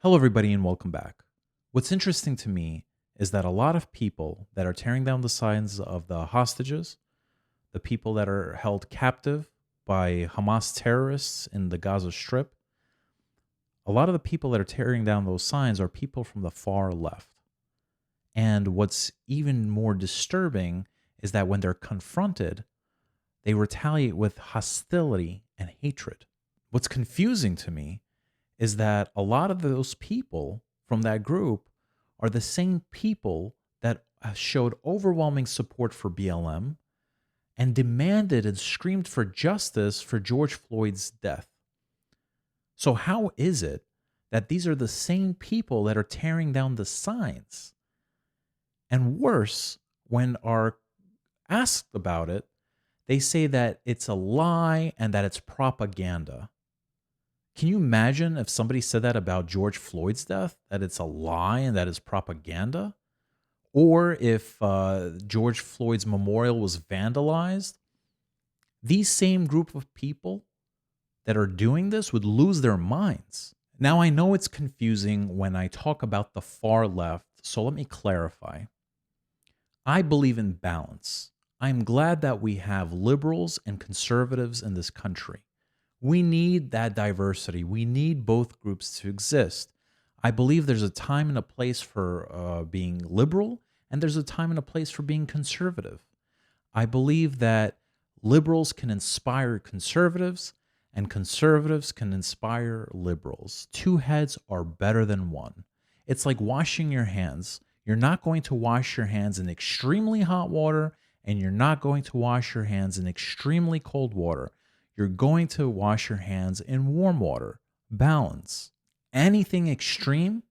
Hello, everybody, and welcome back. What's interesting to me is that a lot of people that are tearing down the signs of the hostages, the people that are held captive by Hamas terrorists in the Gaza Strip, a lot of the people that are tearing down those signs are people from the far left. And what's even more disturbing is that when they're confronted, they retaliate with hostility and hatred. What's confusing to me is that a lot of those people from that group are the same people that showed overwhelming support for BLM and demanded and screamed for justice for George Floyd's death. So, how is it that these are the same people that are tearing down the signs? And worse, when are asked about it, they say that it's a lie and that it's propaganda. Can you imagine if somebody said that about George Floyd's death, that it's a lie and that it's propaganda? Or if George Floyd's memorial was vandalized? These same group of people that are doing this would lose their minds. Now, I know it's confusing when I talk about the far left, so let me clarify. I believe in balance. I'm glad that we have liberals and conservatives in this country. We need that diversity. We need both groups to exist. I believe there's a time and a place for being liberal, and there's a time and a place for being conservative. I believe that liberals can inspire conservatives, and conservatives can inspire liberals. Two heads are better than one. It's like washing your hands. You're not going to wash your hands in extremely hot water, and you're not going to wash your hands in extremely cold water. You're going to wash your hands in warm water. Balance. Anything extreme,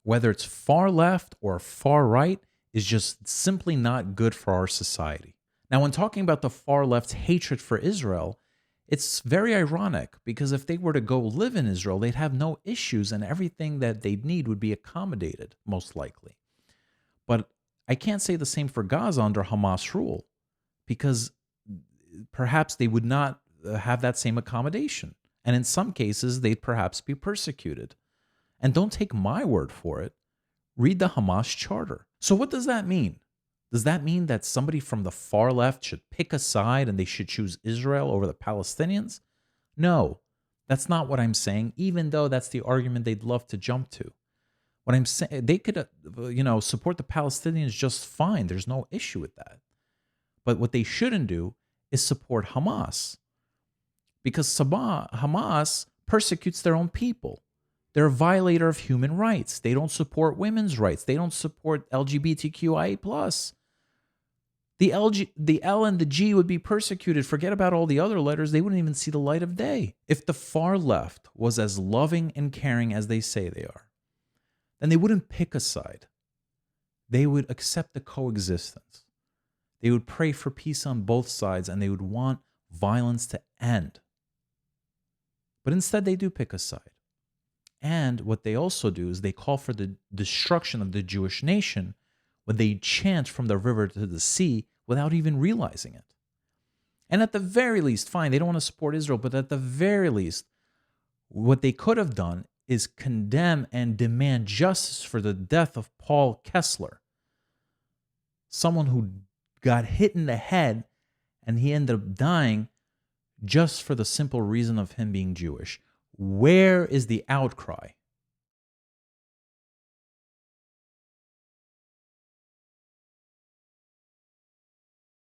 whether it's far left or far right, is just simply not good for our society. Now, when talking about the far left's hatred for Israel, it's very ironic because if they were to go live in Israel, they'd have no issues and everything that they'd need would be accommodated, most likely. But I can't say the same for Gaza under Hamas rule because perhaps they would not have that same accommodation. And in some cases, they'd perhaps be persecuted. And don't take my word for it. Read the Hamas charter. So what does that mean? Does that mean that somebody from the far left should pick a side and they should choose Israel over the Palestinians? No, that's not what I'm saying, even though that's the argument they'd love to jump to. What I'm saying, they could, support the Palestinians just fine. There's no issue with that. But what they shouldn't do is support Hamas. Because Hamas persecutes their own people. They're a violator of human rights. They don't support women's rights. They don't support LGBTQIA+. The L and the G would be persecuted. Forget about all the other letters. They wouldn't even see the light of day. If the far left was as loving and caring as they say they are, then they wouldn't pick a side. They would accept the coexistence. They would pray for peace on both sides, and they would want violence to end. But instead, they do pick a side. And what they also do is they call for the destruction of the Jewish nation when they chant from the river to the sea without even realizing it. And at the very least, fine, they don't want to support Israel, but at the very least, what they could have done is condemn and demand justice for the death of Paul Kessler, someone who got hit in the head and he ended up dying just for the simple reason of him being Jewish. Where is the outcry?